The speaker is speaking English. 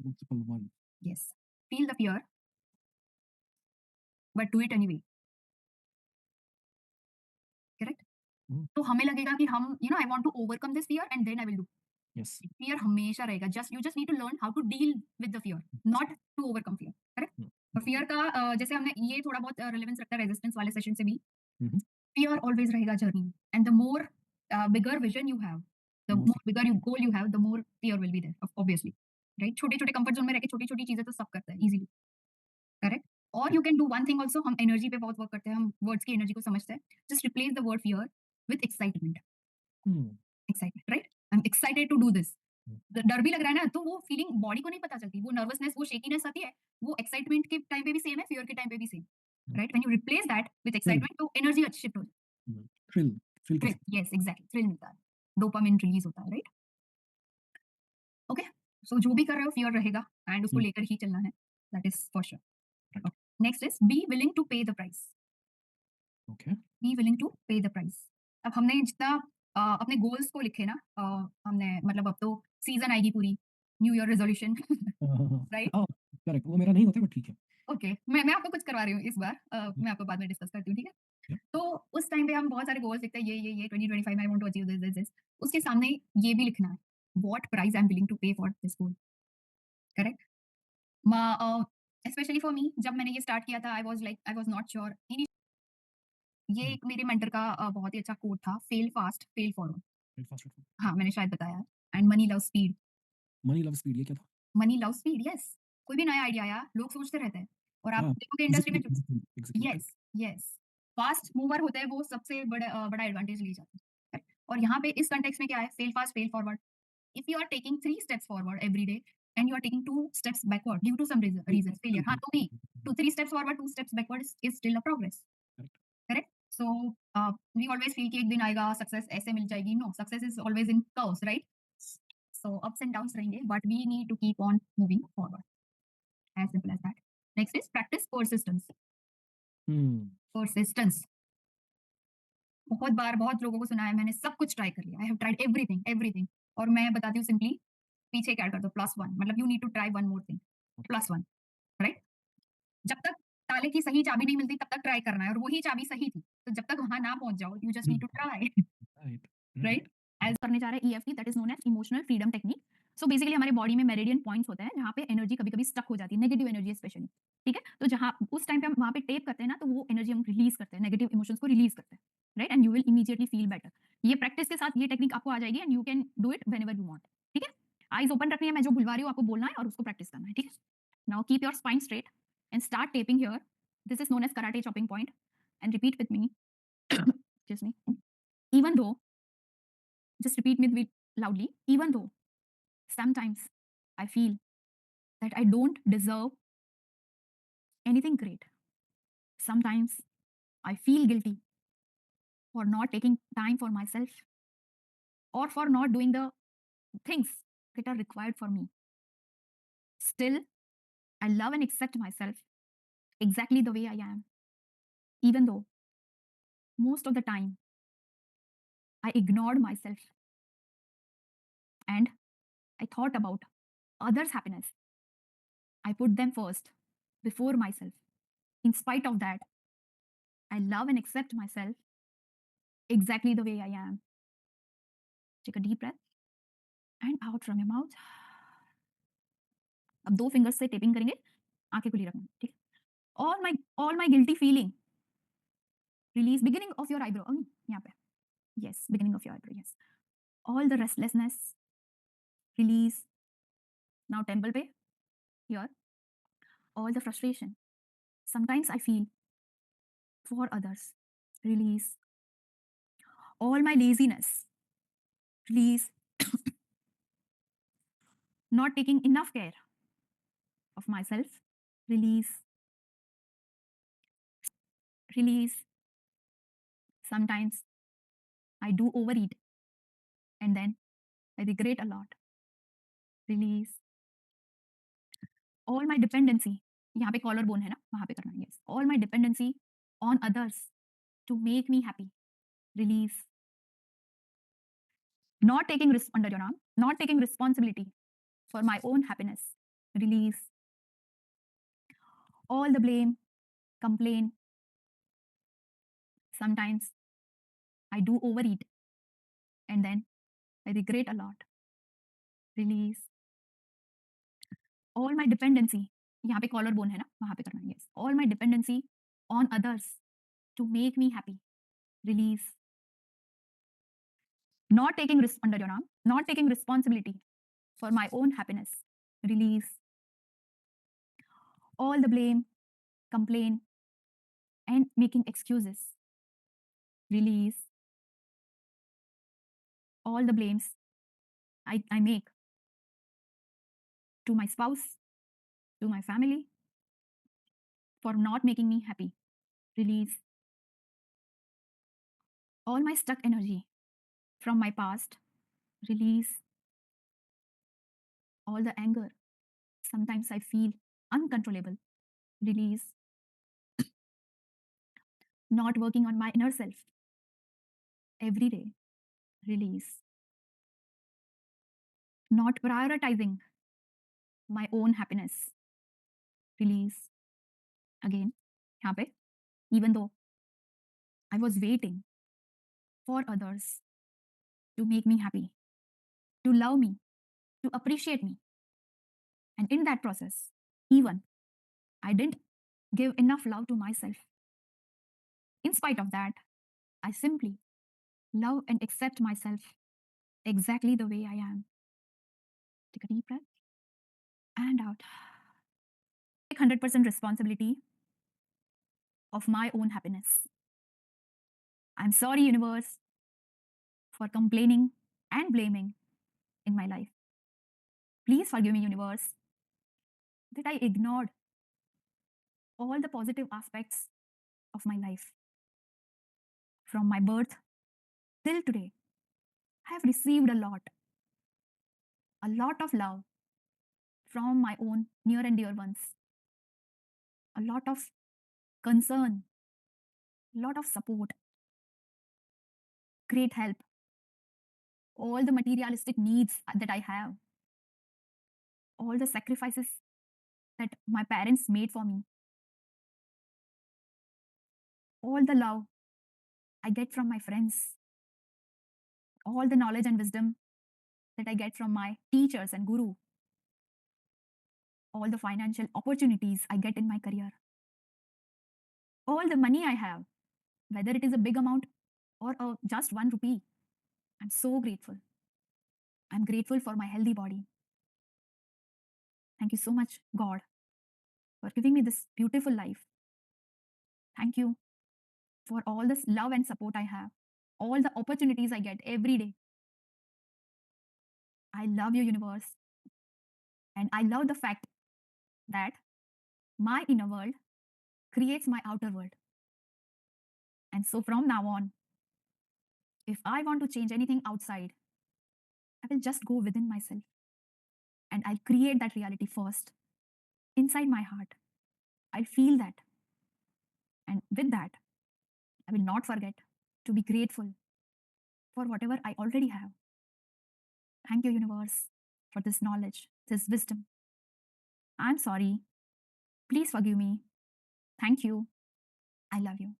Multiple one. Yes. Feel the fear, but do it anyway. Correct? तो हमें लगेगा कि हम I want to overcome this fear and then I will do. Yes. Fear हमेशा रहेगा. Just you just need to learn how to deal with the fear, not to overcome fear. Correct? और fear का जैसे हमने ये थोड़ा बहुत relevance रखता है रेजिस्टेंस वाले सेशन से भी. Fear always रहेगा जर्नी में, and the more bigger vision you have, the More more bigger you goal you have, the more fear will be there obviously. Right? छोटे छोटे कंफर्ट जोन में रह के छोटी छोटी चीजें तो सब करते हैं इजीली. करेक्ट? और you can do one thing also. हम एनर्जी पे बहुत वर्क करते हैं, हम वर्ड्स की एनर्जी को समझते हैं. Just replace the word fear with excitement. Excitement. Right? I am excited to do this. डर भी लग रहा है ना, तो वो फीलिंग बॉडी को नहीं पता चलती. वो नर्वसनेस, वो शेकीनेस आती है, वो एक्साइटमेंट के टाइम पे भी सेम है, फियर के टाइम पे भी same. Right? When you replace that with excitement, तो एनर्जी अच्छी शिफ्ट हो जाती है. Thrill. Thrill. Yes, exactly. Thrill मिलता है, डोपामिन रिलीज होता है. राइट? ओके. सो जो भी कर रहे हो फियर रहेगा, एंड उसको लेकर ही चलना है. That is for sure. Right. Next is be willing to pay the price. Okay. Be willing to pay the price. अब हमने जितना अपने गोल्स को लिखे ना, हमने मतलब अब तो सीजन आएगी पूरी, न्यू ईयर रेजोल्यूशन. राइट? हाँ, करेक्ट. वो मेरा नहीं होता बट ठीक है. ओके. मैं आपको कुछ करवा रही हूँ इस बार. मैं आपको बाद में डिस्कस करती हूँ, ठीक है? Yeah. तो उस टाइम पे हम बहुत सारे गोल्स लिखते हैं, ये 2025 में I want to achieve this. उसके सामने ये भी लिखना है, what price I am willing to pay for this goal. Correct? Specially for me, जब मैंने ये स्टार्ट किया था, आई वाज नॉट श्योर. ये एक मेरे मेंटर का बहुत ही अच्छा कोट था, fail fast fail forward. Very fast. हाँ, मैंने शायद बताया है. And money love speed. Money loves speed. ये क्या था? Money love speed. यस. कोई भी नया आइडिया आया, लोग सोचते रहते हैं, और आप हाँ, देखोगे इंडस्ट्री में. execute. Yes, yes. Fast mover होते हैं, वो सबसे बड़ा एडवांटेज ले जाते हैं. Correct? और यहाँ पे इस कॉन्टेक्स्ट में क्या है, fail fast fail forward. If you are taking 3 steps forward every day and you are taking 2 steps backward due to some reason failure, हाँ, तो भी 3 steps forward 2 steps backward is still a progress. Correct. Correct? So we always feel कि एक दिन आएगा, success ऐसे मिल जाएगी. No, success is always in curves. Right? So ups and downs रहेंगे, but we need to keep on moving forward. As simple as that. Next is practice persistence. Persistence. बहुत बार बहुत लोगों को सुना है, मैंने सब कुछ ट्राई कर लिया, I have tried everything everything. और मैं बताती हूँ सिंपली, पीछे क्या कर दो, +1. मतलब you need to try one more thing, +1. Right? जब तक ताले की सही चाबी नहीं मिलती, तब तक ट्राई करना है, और वही चाबी सही थी, तो जब तक वहां ना पहुंच जाओ, you just need to try. Right. Right? एज करने जा रहे हैं EFT, that is known as emotional freedom technique. So basically हमारे बॉडी में मेरिडियन पॉइंट्स होते हैं जहाँ पे एनर्जी कभी कभी स्टक हो जाती है, नेगेटिव एनर्जी स्पेशली. ठीक है? तो जहाँ उस टाइम पे हम वहाँ पे टेप करते हैं ना, तो वो एनर्जी हम रिलीज करते हैं, नेगेटिव इमोशंस को रिलीज करते हैं. Right? And you will immediately feel better. ये प्रैक्टिस के साथ ये टेक्निक आपको आ जाएगी, and you can do it whenever you want. ठीक है? आईज ओपन रखनी है, मैं जो भुलवा रही हूँ आपको बोलना है और उसको प्रैक्टिस करना है. ठीक है? Now keep your spine straight and start tapping here. This is known as karate chopping point. And repeat with me. Excuse me. Even though, just repeat with me loudly. Even though sometimes I feel that I don't deserve anything great. Sometimes I feel guilty for not taking time for myself or for not doing the things that are required for me. Still, I love and accept myself exactly the way I am. Even though most of the time I ignored myself and I thought about others' happiness. I put them first before myself. In spite of that, I love and accept myself exactly the way I am. Take a deep breath and out from your mouth. अब 2 fingers से tapping करेंगे, आंखें खुली रखना. ठीक है? All my guilty feeling release beginning of your eyebrow. यहाँ पे. Yes, beginning of your eyebrow. Yes. All the restlessness release. Now temple पे. Here. All the frustration. Sometimes I feel for others. Release. All my laziness. Release. Not taking enough care of myself. Release. Release. Sometimes I do overeat and then I regret a lot. Release. All my dependency. यहाँ पे collar bone है ना, वहाँ पे करना है. Yes. All my dependency on others to make me happy. Release. Not taking under your arm. Not taking responsibility for my own happiness. release all the blame, complain. Sometimes I do overeat and then I regret a lot. Release all my dependency. यहाँ पे collar bone है ना, वहाँ पे करना है. Yes. All my dependency on others to make me happy. Release. Not taking under your arm, not taking responsibility for my own happiness. Release all the blame, complain, and making excuses. Release all the blames I make to my spouse, to my family for not making me happy. Release all my stuck energy from my past. Release all the anger. Sometimes I feel uncontrollable. Release not working on my inner self every day. Release not prioritizing my own happiness. Release again. यहाँ पे even though I was waiting for others to make me happy, to love me, to appreciate me. And in that process, even I didn't give enough love to myself. In spite of that, I simply love and accept myself exactly the way I am. Take a deep breath and out. Take 100% responsibility of my own happiness. I'm sorry, universe, for complaining and blaming in my life. Please forgive me, universe, that I ignored all the positive aspects of my life. From my birth till today, I have received a lot of love from my own near and dear ones, a lot of concern, a lot of support, great help, all the materialistic needs that I have, all the sacrifices that my parents made for me, all the love I get from my friends, all the knowledge and wisdom that I get from my teachers and guru, all the financial opportunities I get in my career, all the money I have, whether it is a big amount or just 1 rupee. I'm so grateful. I'm grateful for my healthy body. Thank you so much, God, for giving me this beautiful life. Thank you for all this love and support I have, all the opportunities I get every day. I love you, universe. And I love the fact that my inner world creates my outer world. And so from now on, if I want to change anything outside, I will just go within myself and I'll create that reality first inside my heart. I'll feel that. And with that, I will not forget to be grateful for whatever I already have. Thank you, universe, for this knowledge, this wisdom. I'm sorry. Please forgive me. Thank you. I love you.